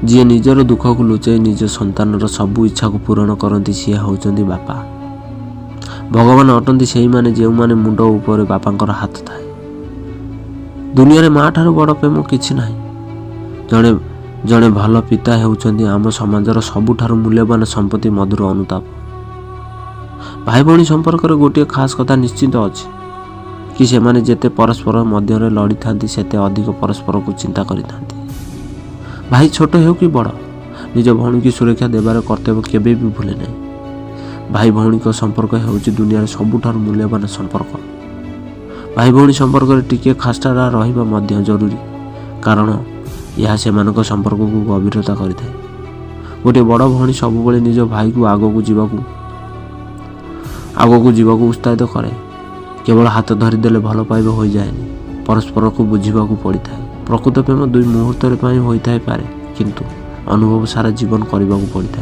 जी निजर दुख को लुचाई निज संतानर सबू इच्छा को पूरण करती सी होउचंदी बापा। भगवान अटंती से माने जो माने मुंड ऊपर बापांकर हाथ थाए। दुनिया रे माँ ठार बड़ प्रेम किछि नाही। जड़े जड़े भल पिता हेउचंदी आम समाजर सबुठारु मूल्यवान संपत्ति मधुर अनुताप। भाई भौणी संपर्क रे गोटे खास कथा निश्चित अछि कि से माने जेते परस्पर मध्य रे लड़ी थांती सेते अधिक परस्पर को चिंता करि थांती। भाई छोट हो कि बड़ निज भौणी की सुरक्षा देवार कर्तव्य केबे भी भूले नहीं। भाई भौणी को संपर्क हेउची दुनिया रे सबुठारु मूल्यवान संपर्क। भाई भौणी संपर्क रे टिके खास्टा रहिबा मध्य जरूरी, कारण यह सेमानक संपर्क को गभीरता करिथाए। गोटे बड़ भौणी सब बेले निज भाई को आगो को जीवाकू उत्साहित करे। केवल हाथ धरिदेले भल पाइबा हो जाएनी, परस्पर को बुझा पड़ी था। प्रकृत प्रेम दुई मुहूर्त होता है पारे, किंतु अनुभव सारा जीवन करने को पड़ी था।